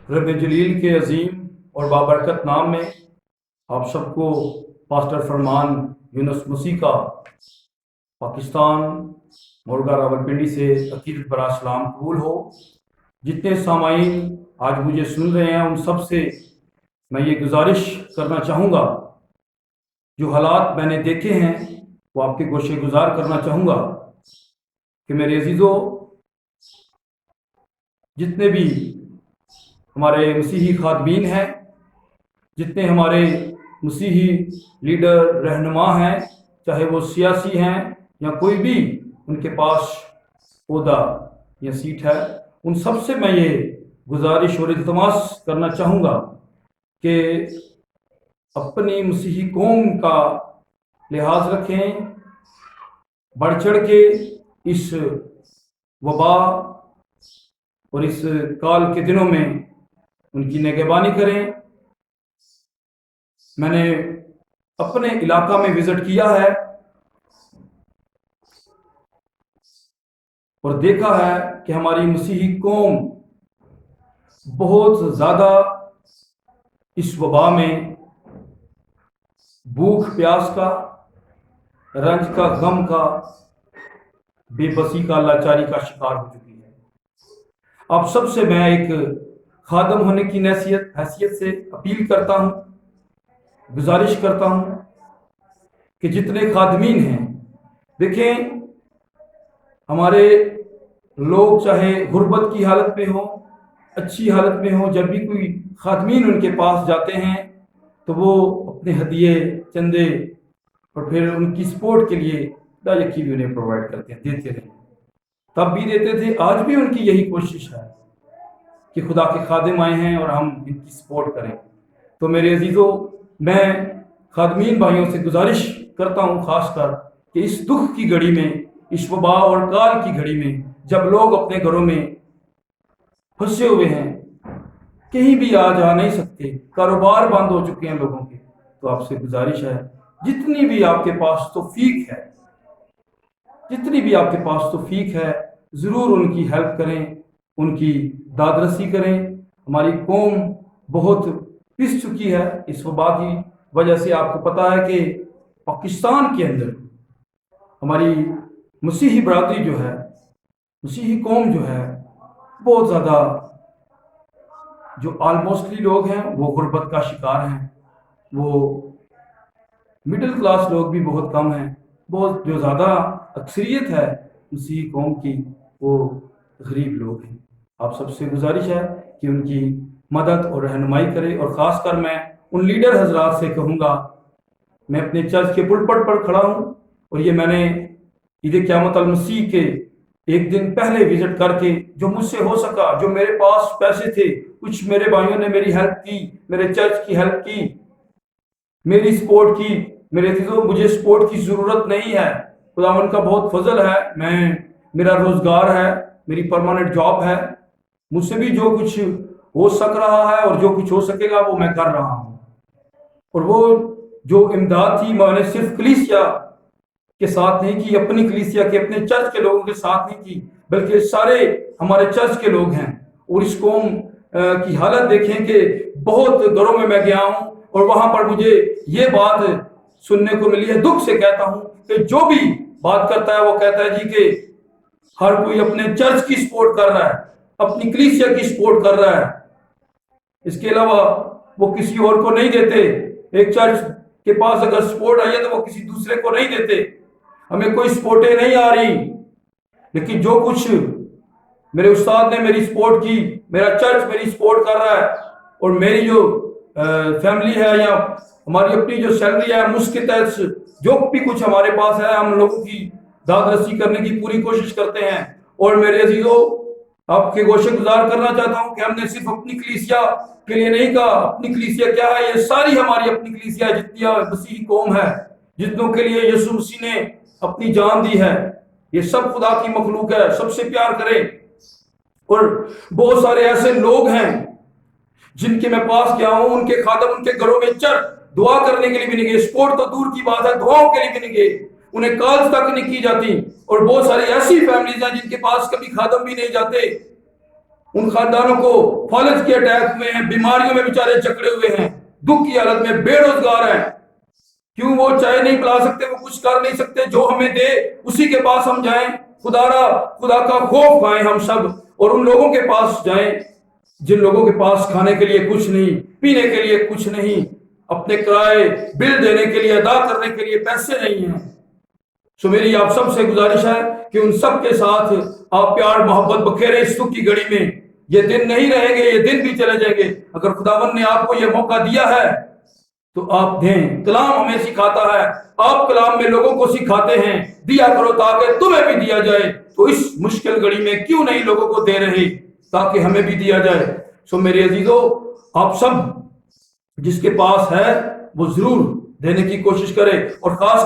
रब जलील के अजीम और बाबरकत नाम में आप सबको पास्टर फरमान यूनुस मसीह का पाकिस्तान मुर्गा रावलपिंडी से अकीदत बरा सलाम कबूल हो। जितने सामाईन आज मुझे सुन रहे हैं उन सब से मैं ये गुजारिश करना चाहूँगा, जो हालात मैंने देखे हैं वो आपके गोशे गुजार करना चाहूँगा कि मेरे अजीज़ों, जितने भी हमारे मसीही खादमीन हैं, जितने हमारे मसीही लीडर रहनुमा हैं, चाहे वो सियासी हैं या कोई भी उनके पास ओहदा या सीट है, उन सब से मैं ये गुजारिश और इल्तमास करना चाहूँगा कि अपनी मसीही कौम का लिहाज रखें, बढ़ चढ़ के इस वबा और इस काल के दिनों में उनकी निगहबानी करें। मैंने अपने इलाका में विजिट किया है और देखा है कि हमारी मसीही कौम बहुत ज़्यादा इस वबा में भूख प्यास का, रंज का, गम का, बेबसी का, लाचारी का शिकार हो चुकी है। आप सबसे मैं एक खादम होने की हैसियत से अपील करता हूँ, गुजारिश करता हूँ कि जितने खादमीन हैं, देखें हमारे लोग चाहे गुर्बत की हालत में हो, अच्छी हालत में हो, जब भी कोई खादमीन उनके पास जाते हैं तो वो अपने हदिये, चंदे और फिर उनकी सपोर्ट के लिए यकीन उन्हें प्रोवाइड करते हैं, देते रहे। तब भी देते थे, आज भी उनकी यही कोशिश है कि खुदा के खादिम आए हैं और हम इनकी सपोर्ट करें। तो मेरे अजीज़ों, मैं खादमीन भाइयों से गुजारिश करता हूँ खासकर कि इस दुख की घड़ी में, इस वबा और काल की घड़ी में, जब लोग अपने घरों में फंसे हुए हैं, कहीं भी आ जा नहीं सकते, कारोबार बंद हो चुके हैं लोगों के, तो आपसे गुजारिश है, जितनी भी आपके पास तौफीक है, जितनी भी आपके पास तौफीक है, ज़रूर उनकी हेल्प करें, उनकी दादरसी करें। हमारी कौम बहुत पिस चुकी है इस वबा की वजह से। आपको पता है कि पाकिस्तान के अंदर हमारी मसीही बरादरी जो है, मसीही कौम जो है, बहुत ज़्यादा जो आलमोस्टली लोग हैं वो गुर्बत का शिकार हैं, वो मिडिल क्लास लोग भी बहुत कम हैं, बहुत जो ज़्यादा अक्सरियत है मसीही कौम की वो गरीब लोग हैं। आप सबसे गुजारिश है कि उनकी मदद और रहनुमाई करें। और ख़ासकर मैं उन लीडर हजरात से कहूँगा, मैं अपने चर्च के पुलपट पर खड़ा हूँ और ये मैंने ईद क़यामत अल मसीह के एक दिन पहले विजिट करके जो मुझसे हो सका, जो मेरे पास पैसे थे, कुछ मेरे भाइयों ने मेरी हेल्प की, मेरे चर्च की हेल्प की, मेरी सपोर्ट की। मेरे अजीजों, मुझे सपोर्ट की ज़रूरत नहीं है, खुदावंद का बहुत फजल है, मेरा रोज़गार है, मेरी परमानेंट जॉब है, मुझसे भी जो कुछ हो सक रहा है और जो कुछ हो सकेगा वो मैं कर रहा हूँ। और वो जो इमदाद थी मैंने सिर्फ कलीसिया के साथ नहीं की, अपनी कलीसिया के, अपने चर्च के लोगों के साथ नहीं की, बल्कि सारे हमारे चर्च के लोग हैं। और इस कौम की हालत देखें कि बहुत घरों में मैं गया हूँ और वहां पर मुझे ये बात सुनने को मिली है, दुख से कहता हूँ कि जो भी बात करता है वो कहता है जी कि हर कोई अपने चर्च की सपोर्ट कर रहा है, अपनी कलीसिया की सपोर्ट कर रहा है, इसके अलावा वो किसी और को नहीं देते। एक चर्च के पास अगर सपोर्ट आई है तो वो किसी दूसरे को नहीं देते। हमें कोई सपोर्टें नहीं आ रही, लेकिन जो कुछ मेरे उस्ताद ने मेरी सपोर्ट की, मेरा चर्च मेरी सपोर्ट कर रहा है, और मेरी जो फैमिली है या हमारी अपनी जो सैलरी है, उसके तहत जो भी कुछ हमारे पास है, हम लोगों की दादरसी करने की पूरी कोशिश करते हैं। और मेरे अजीजों, आपके गोशे गुजार करना चाहता हूं कि हमने सिर्फ अपनी कलीसिया के लिए नहीं कहा। अपनी कलीसिया क्या है? ये सारी हमारी अपनी कलीसिया, जितनी मसीही कौम है, जितनों के लिए यीशु मसीह ने अपनी जान दी है, ये सब खुदा की मखलूक है, सबसे प्यार करें। और बहुत सारे ऐसे लोग हैं जिनके मैं पास गया हूं, उनके खादम उनके घरों में चर्च दुआ करने के लिए भी नहीं गए, सपोर्ट तो दूर की बात है, दुआओं के लिए भी नहीं गए, उन्हें कॉल्स तक नहीं की जाती। और बहुत सारी ऐसी फैमिलीज हैं जिनके पास कभी खादम भी नहीं जाते, ان خاندانوں کو فالج کے اٹیک ہوئے ہیں, بیماریوں میں بیچارے جکڑے ہوئے ہیں, دکھ کی حالت میں بے روزگار ہیں. کیوں وہ چائے نہیں پلا سکتے, وہ کچھ کر نہیں سکتے, جو ہمیں دے اسی کے پاس ہم جائیں. خدا کا خوف کھائیں ہم سب, اور ان لوگوں کے پاس جائیں جن لوگوں کے پاس کھانے کے لیے کچھ نہیں, پینے کے لیے کچھ نہیں, اپنے کرائے بل دینے کے لیے, ادا کرنے کے لیے پیسے نہیں ہیں. سو میری آپ سب سے گزارش ہے کہ ان سب کے ساتھ آپ پیار محبت بکھیرے اس دکھ کی گھڑی میں. یہ دن نہیں رہیں گے, یہ دن بھی چلے جائیں گے. اگر خداوند نے آپ کو یہ موقع دیا ہے تو آپ دیں. کلام ہمیں سکھاتا ہے, آپ کلام میں لوگوں کو سکھاتے ہیں دیا کرو تاکہ تمہیں بھی دیا جائے. تو اس مشکل گھڑی میں کیوں نہیں لوگوں کو دے رہے تاکہ ہمیں بھی دیا جائے. سو میرے عزیزو, آپ سب جس کے پاس ہے وہ ضرور دینے کی کوشش کرے, اور خاص